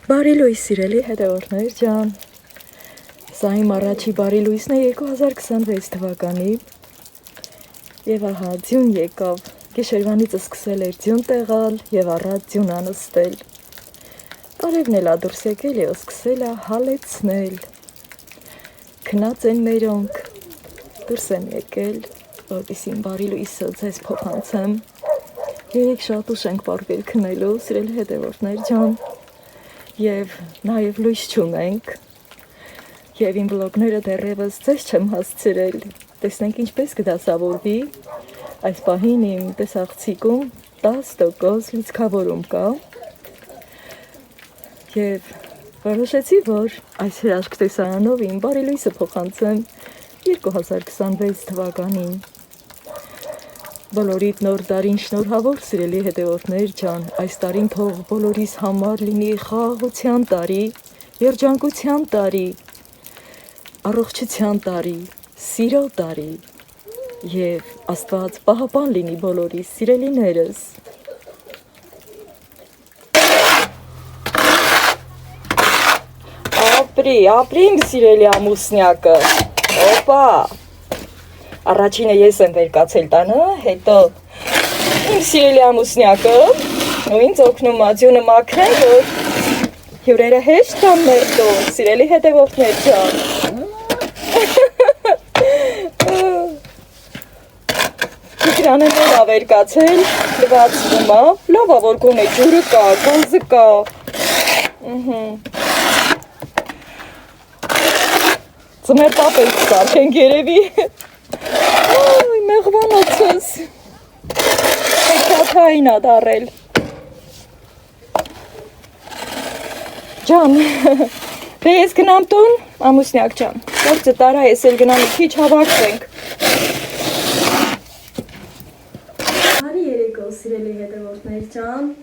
Բարի լույս սիրելի հետևորդներ ջան, սա իմ առաջի բարի լույսն է 2026 թվականի և ահա ձյուն եկավ, գիշերվանից սկսել էր ձյուն տեղալ և առատ ձյուն անստել, արևն էլ դուրս եկել և սկսել է հալեցնել, քնած են մերոնք, դուրս եմ եկել, որպեսզի իմ բարի լույսը ձեզ փոխանցեմ, երեկ շատ ուշ ենք պարվել քնելու, սիրելի հետևորդներ ջան, և նաև լույս չունենք, և իմ բլոգները դեռևս ձեզ չեմ հասցրել, տեսնենք ինչպես կդասավորվի, այս պահին իմ տեսախցիկում 10% լիցքավորում կա, և որոշեցի, որ այս հրաշք տեսարանով իմ բարի լույսը փոխանցեմ 2026 թվականին, բոլորիդ նոր տարին շնորհավոր սիրելի հետևորդներ ջան, այս տարին թող բոլորիս համար լինի խաղաղության տարի, երջանկության տարի, առողջության տարի, սիրո տարի և Աստված պահապան լինի բոլորիս սիրելիներս։ Ապրի իմ սիրելի ամուսնյակը, օպա, առաջինը ես եմ վերկացել տանը, հետո իմ սիրելի ամուսնյակը, ու ինձ օգնում ածյունը մաքրել, որ հյուրերը հեշտ կան մերտում, սիրելի հետևորդներ ջան։ Տիգրանը նոր ա վերկացել, լվացվում ա, լավ ա որ գոնե ջուրը կա, գազը կա, ձմեր տապ ենք սարքենք երևի, մեղվանոցս, հեքաթային ա դարել, ջան, դե ես գնամ տուն, ամուսնյակ ջան, գործը տարա ես էլ գնամ քիչ հավաքվենք։ Բարի երեկո սիրելի հետևորդներ ջան,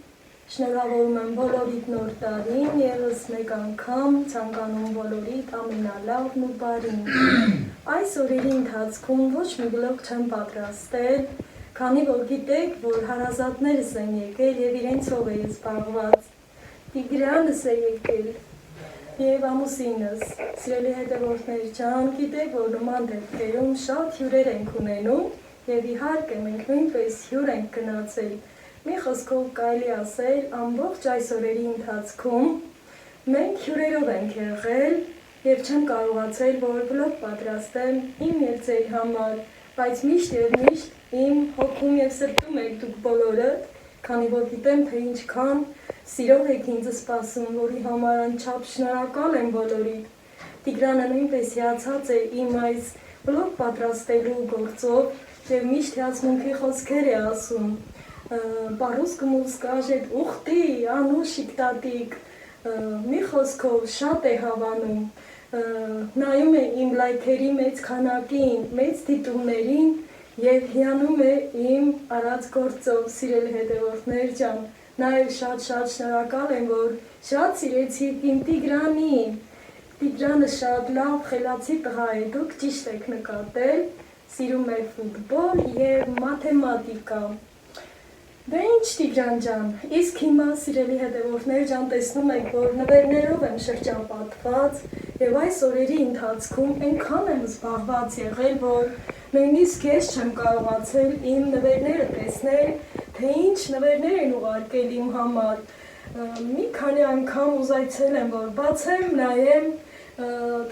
շնորհավորում եմ բոլորիդ նոր տարին, ևս մեկ անգամ ցանկանում բոլորիդ ամենալավն ու բարին։ Այս օրերի ընթացքում ոչ մի բլոգ չեմ պատրաստել, քանի որ գիտեք, որ հարազատներս են եկել և իրենցով է ես զբաղված, Տիգրանս է եկել և ամուսինս, սիրելի հետևորդներ ջան, գիտեք, որ նման դեպքերում շատ հյուրեր ենք ունենում և իհարկե մենք նույնպես հյուր ենք գնացել, մի խոսքով կարելի ասել ամբողջ այս օրերի ընթացքում մենք հյուրերով ենք եղել և չեմ կարողացել, որ բլոգ պատրաստեմ իմ և ձեր համար, բայց միշտ և միշտ իմ հոգում և սրտում եք դուք բոլորդ, քանի որ գիտեմ, թե ինչքան սիրով եք ինձ սպասում, որի համար անչափ շնորհակալ եմ բոլորիդ։ Տիգրանը նույնպես հիացած է իմ այս բլոգ պատրաստելու գործով և միշտ հիացմունքի խոսքեր է ասում։ По-русскому скажет, ух ты, а ну շիկտատիկ, մի խոսքով շատ է հավանում, նայում է իմ լայքերի մեծ քանակին, մեծ դիտումներին և հիանում է իմ արած գործով, սիրելի հետևորդներ ջան, նաև շատ շնորհակալ եմ, որ շատ սիրեցիք իմ Տիգրանին, Տիգրանը շատ լավ խելացի տղա է, դուք ճիշտ եք նկատել, սիրում է ֆուտբոլ և մաթեմատիկա։ Դե ինչ Տիգրան ջան, իսկ հիմա սիրելի հետևորդներ ջան տեսնում եք, որ նվերներով եմ շրջապատված և այս օրերի ընթացքում այնքան եմ զբաղված եղել, որ նույնիսկ ես չեմ կարողացել իմ նվերները տեսնել, թե ինչ նվերներ են ուղարկել իմ համար, մի քանի անգամ ուզեցել եմ, որ բացեմ, նայեմ,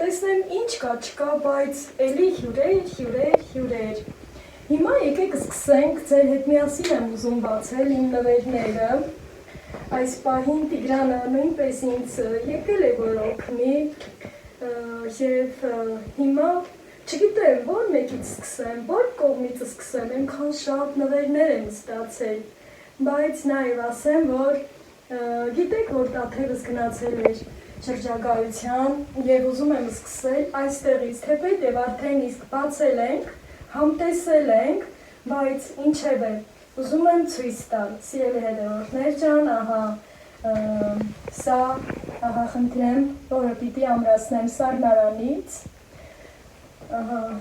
տեսնեմ ինչ կա չկա, բայց էլի հյուրեր։ Հիմա եկեք սկսենք, ձեր հետ միասին եմ ուզում բացել իմ նվերները, այս պահին Տիգրանը նույնպես ինձ եկել է որ օգնի և հիմա չգիտեմ, որ մեկից սկսեմ, որ կողմից սկսեմ, այնքան շատ նվերներ եմ ստացել, բայց նաև ասեմ, որ գիտեք, որ տաթևս գնացել էր շրջագայության և ուզում եմ սկսել այստեղից, թեպետև արդեն իսկ բացել ենք, համտեսել ենք, բայց ինչևէ, ուզում եմ ցույց տալ, սիրելի հետևորդներ ջան, սա, խնդրեմ, որը պիտի ամրացնեմ սառնարանից,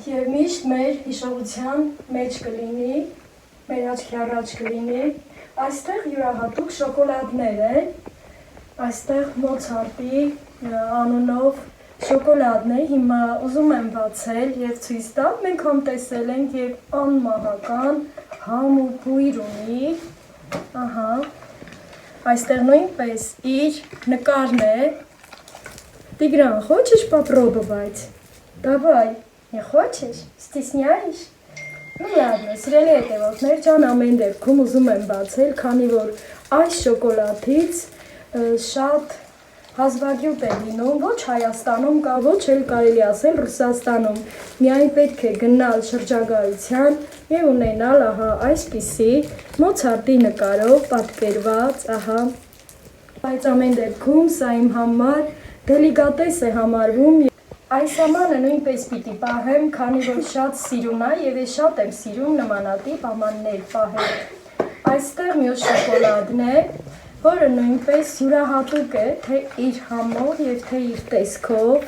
և միշտ մեր հիշողության մեջ կլինի, մեր աչքի առաջ կլինի, այստեղ յուրահատուկ շոկոլադներ են, Այստեղ Մոցարտի անունով շոկոլադներ, հիմա ուզում եմ բացել և ցույց տալ, մենք համ տեսել ենք և անմահական համ ու բույր ունի, ահա, այստեղ նույնպես իր նկարն է, Տիգրան, хочешь попробовать? Давай, не хочешь? Стесняешь? Ну ладно, սիրելի հետևորդներ, ջան ամեն դեպքում ուզում եմ բացել, քանի որ այս շոկոլադից շատ հազվագյուտ է լինում, ոչ Հայաստանում կա, ոչ էլ կարելի ասել Ռուսաստանում, միայն պետք է գնալ շրջագայության և ունենալ ահա այսպիսի Մոցարտի նկարով պատկերված, ահա, բայց ամեն դեպքում սա իմ համար դելիկատես է համարվում, այս ամանը նույնպես պիտի պահեմ, քանի որ շատ սիրուն է և ես շատ եմ սիրում նմանատիպ ամաններ պահել, այստեղ մյուս շոկոլադն է, որը նույնպես յուրահատուկ է, թե իր համով և թե իր տեսքով,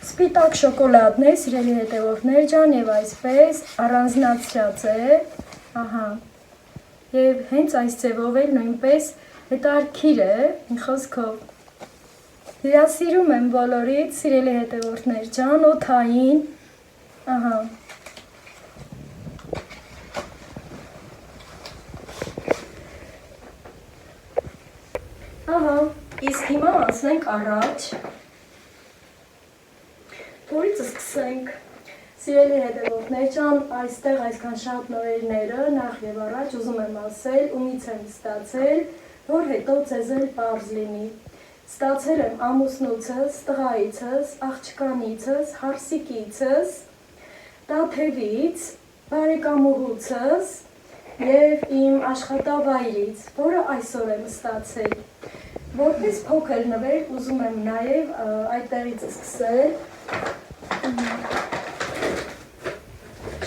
սպիտակ շոկոլադն է, սիրելի հետևորդներ ջան, և այսպես առանձնացրած է, ահա, և հենց այս ձևով էլ նույնպես հետաքրքիր է, մի խոսքով, հյուրասիրում եմ բոլորիդ, սիրելի հետևորդներ ջան, օդային, ահա, ահա, իսկ հիմա անցնենք առաջ, որից սկսենք, Սիրելի հետևորդներ ջան, այստեղ այսքան շատ նվերները նախ և առաջ ուզում եմ ասել, ումից եմ ստացել, որ հետո ձեզ էլ պարզ լինի։ Ստացել եմ ամուսնուցս, տղայիցս, աղջկանիցս, հարսիկիցս, տաթևից, բարեկամուհուցս և իմ աշխատավայրից, որը այսօր եմ ստացել։ Որպես փոքր նվեր ուզում եմ նաև այդտեղից սկսել։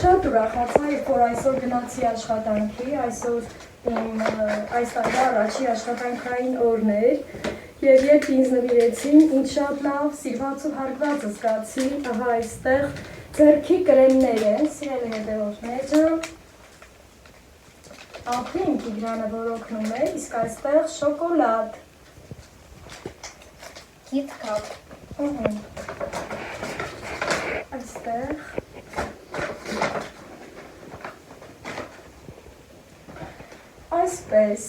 Շատ ուրախացա, երբ որ այսօր գնացի աշխատանքի, այսօր իմ այս տարվա առաջի աշխատանքային օրն էր, և երբ ինձ նվիրեցին, ինձ շատ լավ, սիրված ու հարգված զգացի, ահա այստեղ ձեռքի կրեմներ են, սիրելի հետևորդներ ջան, ափի իմ Տիգրանը որոքնում է, իսկ այստեղ շոկոլադ, KitKat, այստեղ այսպես,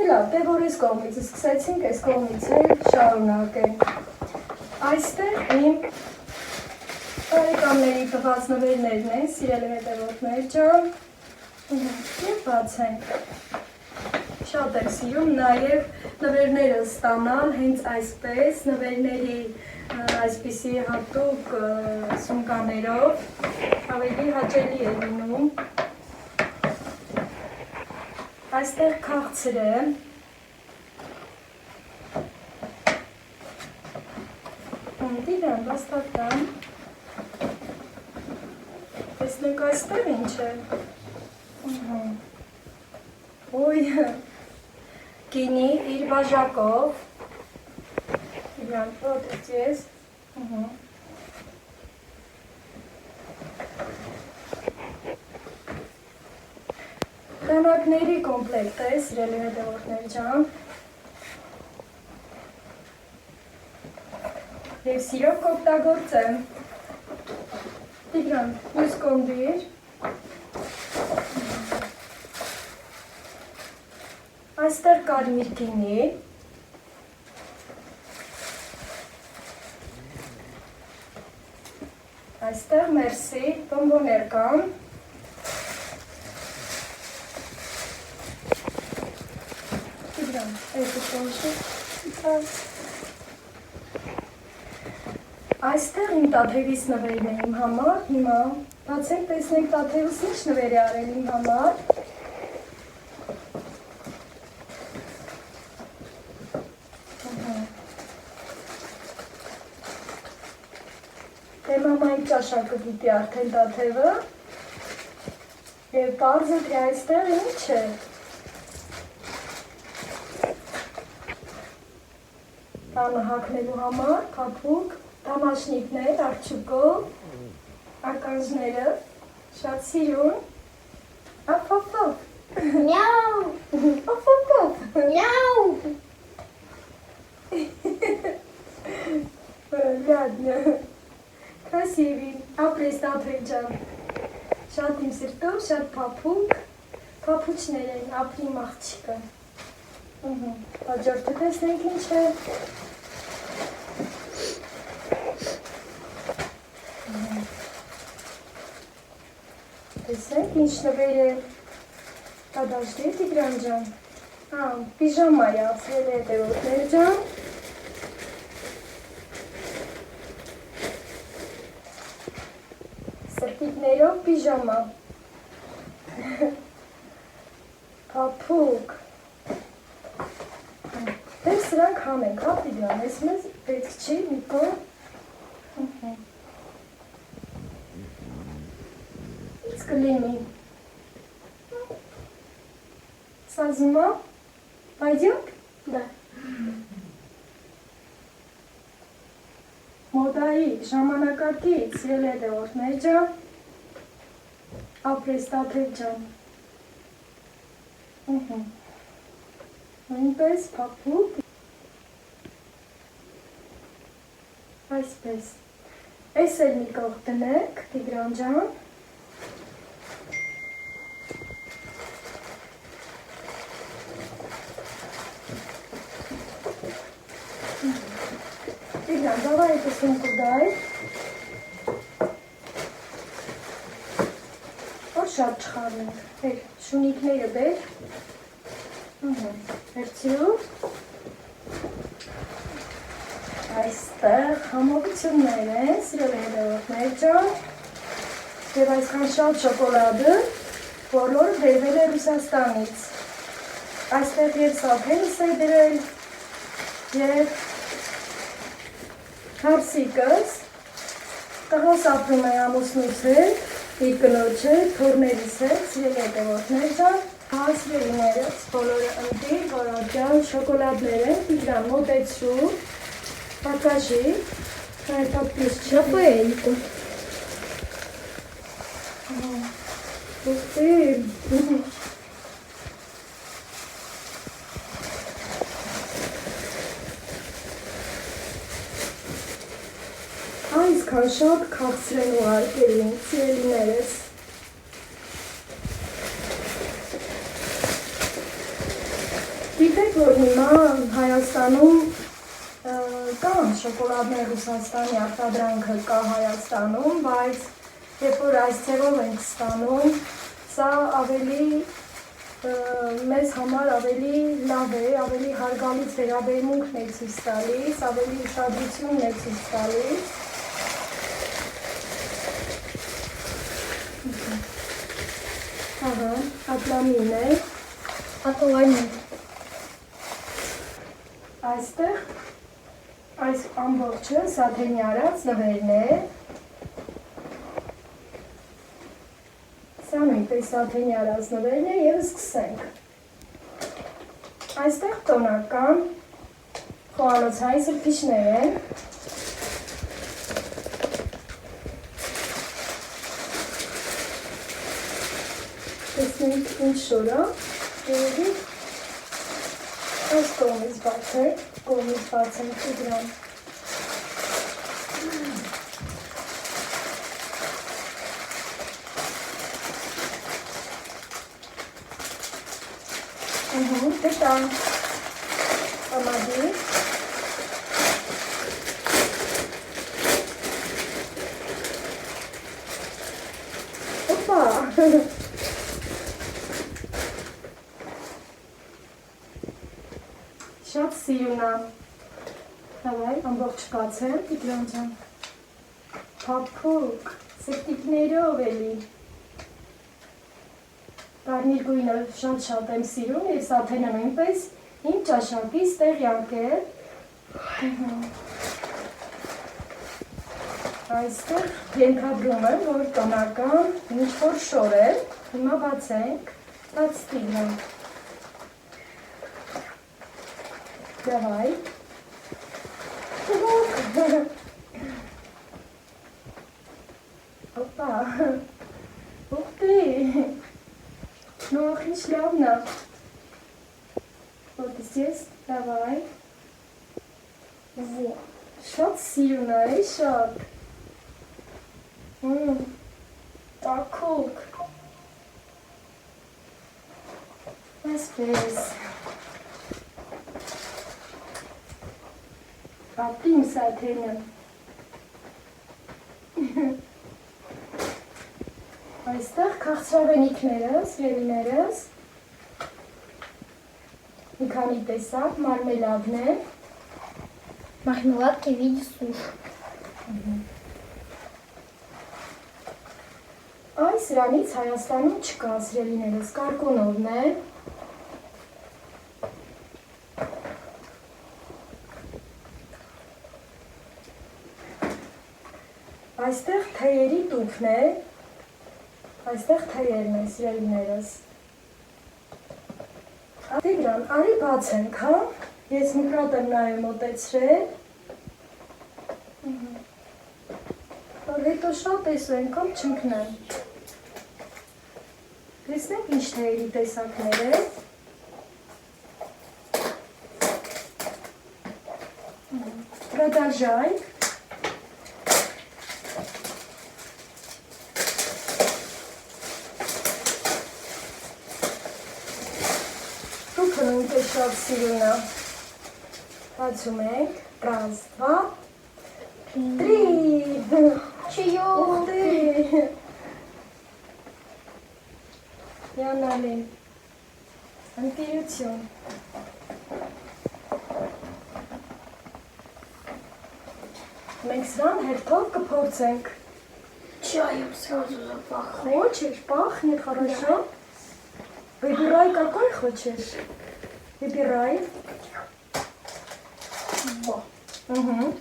լավ, դե որ ես կողմից սկսեցինք, ես կողմից էլ շարունակենք, այստեղ իմ բարեկամների տված նվերներն են, սիրելի հետևորդներ ջան, և բացենք, շատ եմ սիրում նաև նվերները ստանալ հենց այսպես, նվերների այսպիսի հատուկ սումկաներով, ավելի հաճելի է լինում, այստեղ քաղցր է, Տիգրան, վաստակ տամ, տեսնենք այստեղ ինչ է, ոյ, գինի իր բաժակով, Տիգրան, ոտեց ես, Դանակների կոմպլեկտ է, սիրելի հետևորդներ ջան, և սիրով կօգտագործեմ, Տիգրան, մյուս կոնդիր, այստեղ կարմիր գինի, այստեղ մերսի, բոմբոներ կան, Այստեղ իմ տաթևից նվերն է իմ համար, հիմա բացենք տեսնենք տաթևս ինչ նվեր է արել իմ համար, դե մամայի ճաշակը գիտի արդեն տաթևը, և պարզ է, թե այստեղ ինչ է, տանը հագնելու համար, փափուկ, դամաշնիկներ, արջուկով, ականջները, Շատ սիրուն։ Ապ։ Мяу, Ապ։ мяу. Ладно. Красивый. Ապրեստափեջան։ Շատ իմ սրտով, շատ փափուկ։ Փափուկներ են, ապրիմ աղջիկը։ Հաջորդը տեսնենք ինչ է։ Տեսնենք ինչ նվեր է։ Подожди, Տիգրան ջան։ Պիժամա է ասել է հետևորդներ ջան։ Սրտիկներով պիժամա։ Փափուկ։ Դες սրանք հանենք, հա Տիգրան, ես մեզ պետք չի մի կողմ։ Ինչ կլինի։ Սա զիմա, պայդյոք։ Да. Մոդայի ժամանակակից սիրել հետևորդներ ջան, ապրեստափեջ ջան։ Նույնպես փափուկ։ Այսպես։ Այս էլ մի կողմ տնեք, Տիգրան ջան։ Տիգրան, давай эту сумку дай։ Որ շատ չխառնենք։ Հեր, շունիկները բեր։ Վերցրու։ Այստեղ համովություններ են, սիրել հետևորդներ ջան։ Եվ այսքան շատ շոկոլադը բոլորը բերվել է Ռուսաստանից։ Այստեղ և սափենս է դրել, և հարսիկս, տղաս ապրում է ամուսնուց հետ, իր կնոջ հետ, թորներիս հետ, սիրել հետևորդներ ջան։ Հասրելիներս բոլորը ընտիր, որոջան, շոկոլադներ են, Տիգրան մոտեցրու, покажи, это пища. Шапельку. Ух ты! Այսքան շատ քաղցրեն ու արկելին, սիրելիներս։ Գիտեք, որ հիմա Հայաստանում կան շոկոլադներ Ռուսաստանի արտադրանքը կա Հայաստանում, բայց երբ որ այս ձևով ենք ստանում, սա ավելի մեզ համար ավելի լավ է, ավելի հարգալից վերաբերմունքն է ցույց տալիս, ավելի ուշադրությունն է ցույց տալիս։ Ահա, ատլամին է։ Ատլամին։ Այստեղ այս ամբողջը սաթենի արած նվերն է։ Սա նույնպես սաթենի արած նվերն է և սկսենք։ Այստեղ տոնական խոհանոցային սրբիչներ են։ Տեսնենք ինչ շորա, երևի այս կողմից բացենք, Տիգրան։ Դետա, ամադի։ Օպա։ Շատ սիրուն է։ Давай, ամբողջ բացեմ, Տիգրան ջան։ Փափուկ, սրտիկներով էլի։ Կարմիր գույնը շատ եմ սիրում և սաթենը նույնպես իմ ճաշակից տեղյակ է։ Այստեղ ենթադրում եմ, որ տոնական ինչ-որ շոր է, հիմա բացենք, բաց Տիգրան։ Давай. Опа. Смотри. Ну, ах, не шлявно. Вот здесь. Давай. Вот. Շատ սիրուն է, շատ։ Տաքուկ։ Այսպես։ Ապրիմ սաթենը։ Այստեղ քաղցրավենիքներս, սիրելիներս, մի քանի տեսակ մարմելադներ, Мармеладки в виде суши. Այս սրանից Հայաստանում չկա, սիրելիներս, կարկոնովն է։ Այստեղ թեյերի տուփն է, այստեղ թեյերն է, սիրելիներս։ Տիգրան, արի բացենք, հա։ Ես մկրատ եմ նայեմ մոտեցրել։ Որ հետո շատ տեսնենք, կամ չընկնեմ։ Տեսնենք ինչ թեյերի տեսակներ է։ Продолжай. Тукнуть еще сильно. Подсумеем. Раз, два, три. Чаёк. Ух ты. Я налей. Антиютюн. Մենք սրան հերթով կփորձենք։ Чаем сразу запахло. Хочешь, пахнет хорошо? Выбирай, какой хочешь. Выбирай. Во. Угу.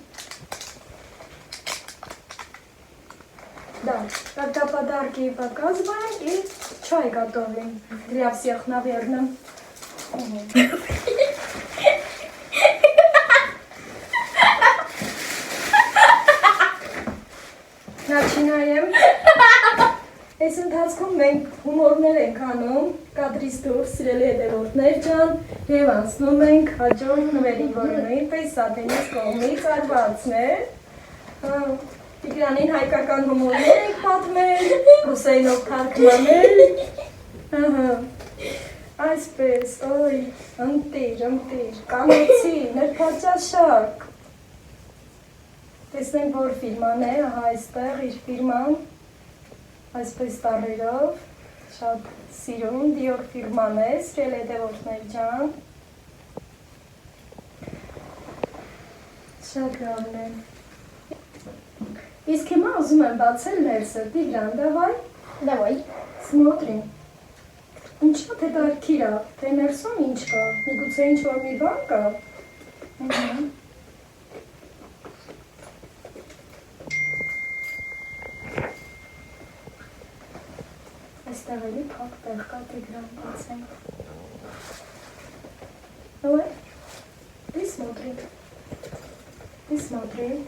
Да, тогда подарки показываем и чай готовим. Для всех, наверное. Угу. Начинаем. Այս ընթացքում մենք հումորներ ենք անում, կադրից դուրս սիրելի հետևորդներ ջան, եւ անցնում ենք հաջորդ նվերին, որը նույնպես Սաթենիս կողմից արված է։ Տիգրանին հայկական հումորներ ենք պատմել, ռուսերենով թարգմանել։ Այսպես, օй, ընտիր, կանացի, նրբաճաշակ։ Տեսնենք, որ ֆիրման է, ահա այստեղ իր ֆիրման, այսպես տարերով, շատ սիրուն, Dior ֆիրման է, սիրել հետևորդներ ջան։ Շատ լավն է։ Իսկ հիմա ուզում եմ բացել ներսը, Տիգրան, давай։ Давай. Смотри։ Ինչա թե դարքիրա, թե ներսում ինչ կա, միգուցե ինչ-որ մի բան կա։ Այստեղ էլի փակ տեղ կա, Տիգրան, բացենք։ Давай, ты смотри,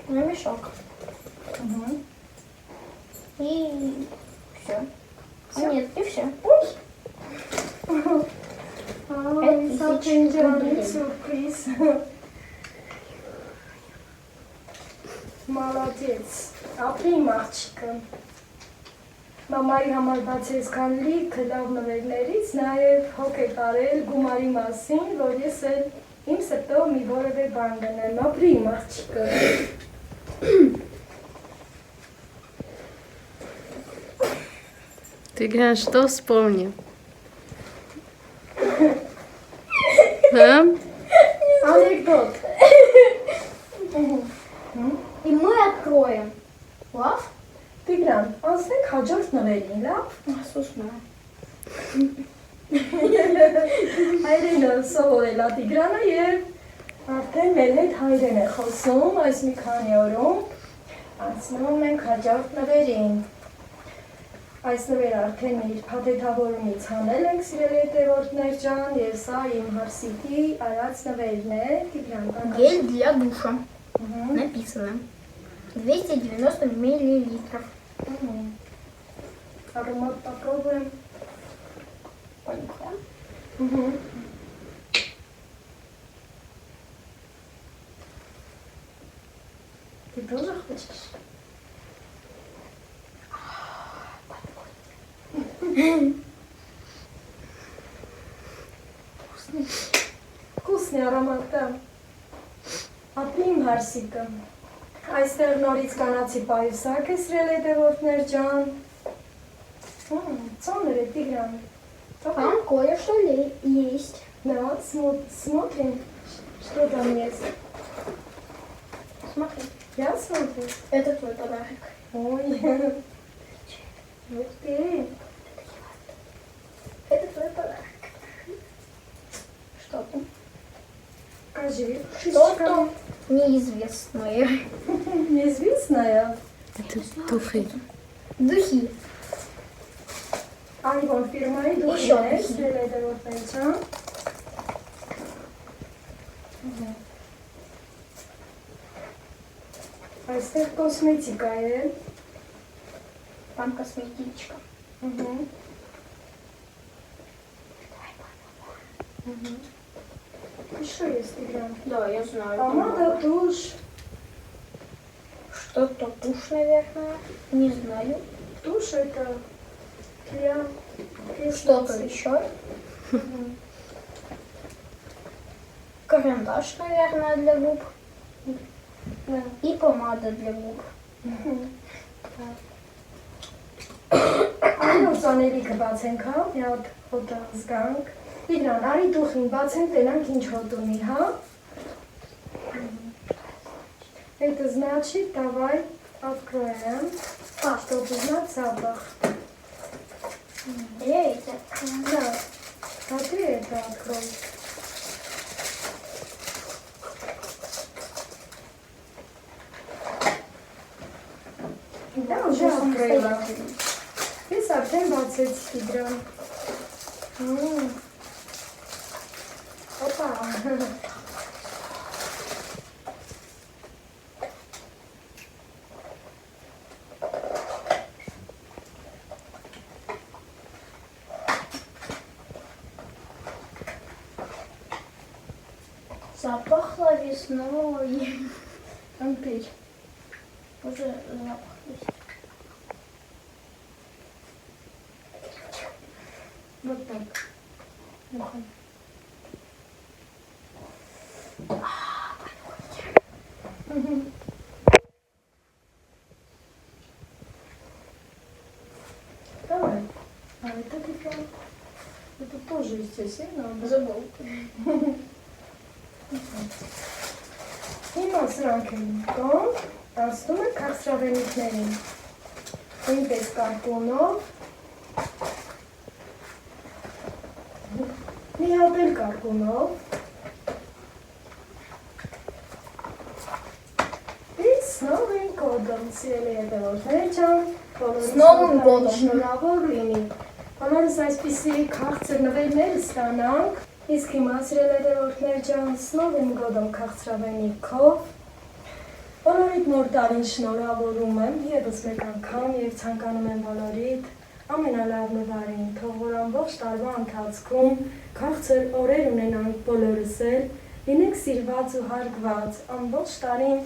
На мешок. Угу. И все. Всё? Нет, и все. Ой! Это Սաթենջանի тысяча սուրպրիզ։ Молодец, ապրիմ աղջիկը։ Մամայի համար բացես քան լիքը լավ նվերներից, նաև հոգ է տարել գումարի մասին, որ ես էլ իմ սրտով մի որևէ բան գնեմ, ապրիմ աղջիկը։ Тигран, что вспомнил? А? Անեկդոտ։ И мы откроем. Лав? Տիգրան, անցնենք հաջորդ նվերին, լավ։ Սուսնա։ Հայրենը սովորել է Տիգրանը և արդեն մեր հետ հայրեն է խոսում այս մի քանի օրում, անցնում ենք հաջորդ նվերին։ Այս նվերը արդեն իր փաթեթավորումից հանել ենք սիրելի հետևորդներ ջան, և սա իմ հարսիկի արած նվերն է, Տիգրան, Гель для душа. Ահա, Написано. 290 миллилитров. Аромат попробуем. Понюхаем. Угу. Ты тоже хочешь? Вкусный аромат, да. Ապրիմ հարսիկը։ Այստեղ նորից կանացի պայուսակ է սրել հետևորդներ ջան։ Ծանր է Տիգրան։ Там кое-что есть. Да, смотрим, что там есть. Смотри. Я смотрю. Это твой подарок. Ой. Ух ты. Это твой подарок. Что там? Скажи. Что-то неизвестное. Неизвестная. Это духи. Духи. Անգոն ֆիրմայի Իշո, դուխին է, դուխի։ սրել հետևորդներ ջան։ Այստեղ կոսմետիկա է։ Там косметичка. Что есть, Тигран? Да, я знаю. Помада, тушь. Что-то тушь, наверное. Не знаю. Тушь это для Что-то ресниц. еще. Карандаш, наверное, для губ. Да. И помада для губ. Արի ուսանելիքը բացենք, հա, մի հատ հոտը զգանք։ Տիգրան, արի դուխին բացենք, տենանք ինչ հոտ ունի, հա։ Это значит, давай откроем, чтобы узнать запах. Эти. Да, а ты это открой. Да, уже открыла. И совсем 20 грамм. Опа. Запахло весной. Ампирь. Уже запах есть. Вот так. Нюхай. Давай. А это типа... Это тоже, естественно. Забыл. Հիմա սրանք են կան, ասում է քաղցրավենիքներին, նույնպես կարկոնով, մի հատ էլ կարկոնով, и с Новым годом, սիրելի հետևորդներ ջան, С Новым годом. շնորհավոր լինի, բոլորս այսպիսի քաղցր նվերներ ստանանք, իսկ հիմա սիրելի հետևորդներ ջան, с Новым годом քաղցրավենիքով, բոլորիդ նոր տարին շնորհավորում եմ ևս մեկ անգամ եւ ցանկանում եմ բոլորիդ ամենալավ նվարին, թող որ ամբողջ տարվա ընթացքում քաղցր օրեր ունենանք բոլորս էլ, լինենք սիրված ու հարգված, ամբողջ տարին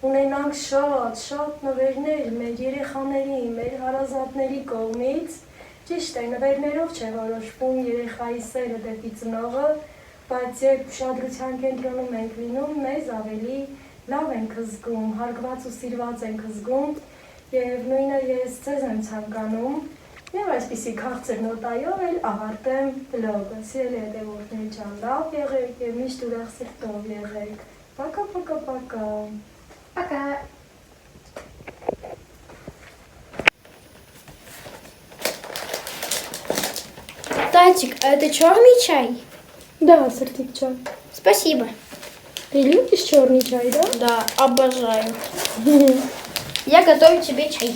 ունենանք շատ նվերներ մեր երեխաների, մեր հարազատների կողմից, ճիշտ է, նվերներով չէ որոշվում երեխայի սերը դեպի ծնողը, բայց երբ ուշադրության կենտրոնում ենք լինում, մեզ ավելի լավ ենք զգում, հարգված ու սիրված ենք զգում եւ նույնը ես ձեզ եմ ցանկանում եւ այսպիսի քաղցր նոտայով էլ ավարտեմ վլոգը։ Սիրելի հետևորդներ ջան, լավ եղեք եւ միշտ ուրախ սրտով եղեք։ Пока. Пока. Татик, а это черный чай? Да, сыртик чай. Спасибо. Ты любишь черный чай, да? Да, обожаю. Я готовлю тебе чай.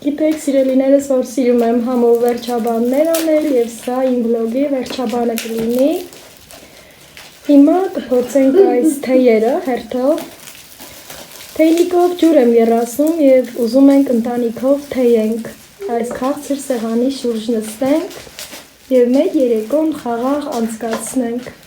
Գիտեք, սիրելիներս, որ սիրում եմ համով վերջաբաններ անել եւ սա իմ վլոգի վերջաբանը կլինի։ Հիմա կփորձենք այս թեյերը հերթով։ Թեյնիկով ջուր եմ երասում եւ ուզում ենք ընտանիքով թեյենք։ Այս քաղցր սեղանի շուրջ նստենք եւ մեր երեկոն խաղաղ անցկացնենք։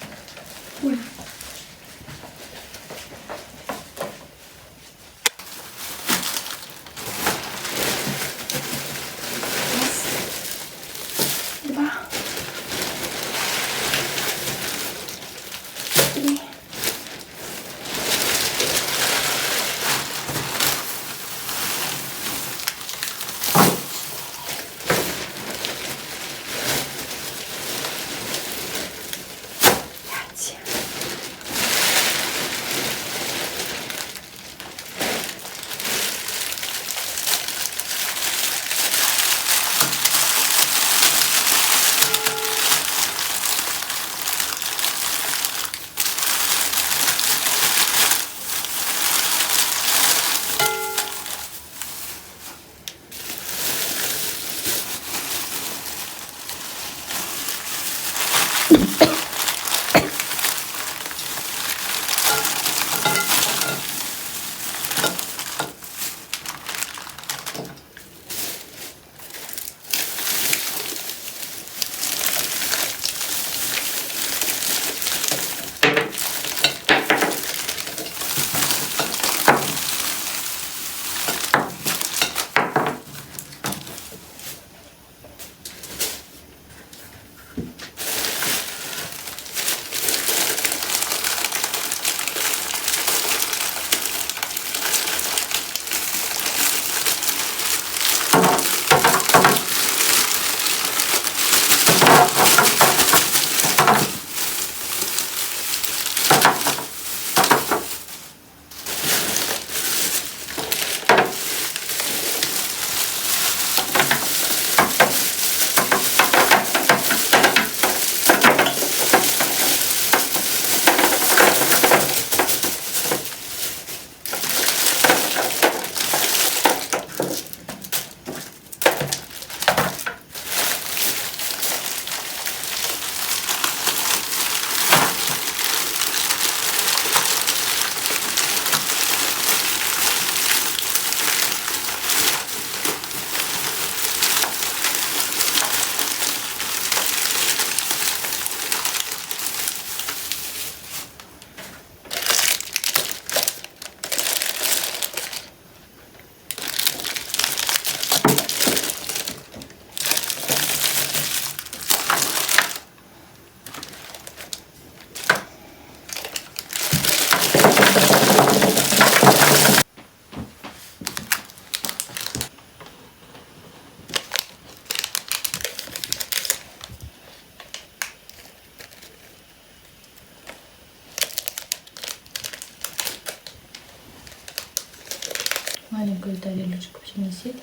Маленькую тарелочку принесите.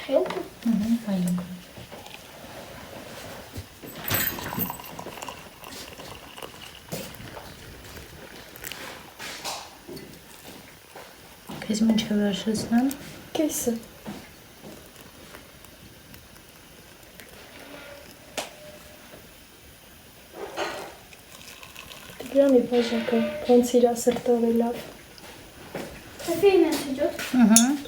Тарелку? Угу, маленькую. Возьми чавашисна. Կեսը։ Տիգրանի բաժակը, ոնց իրա սրտով է լավ։ Угу.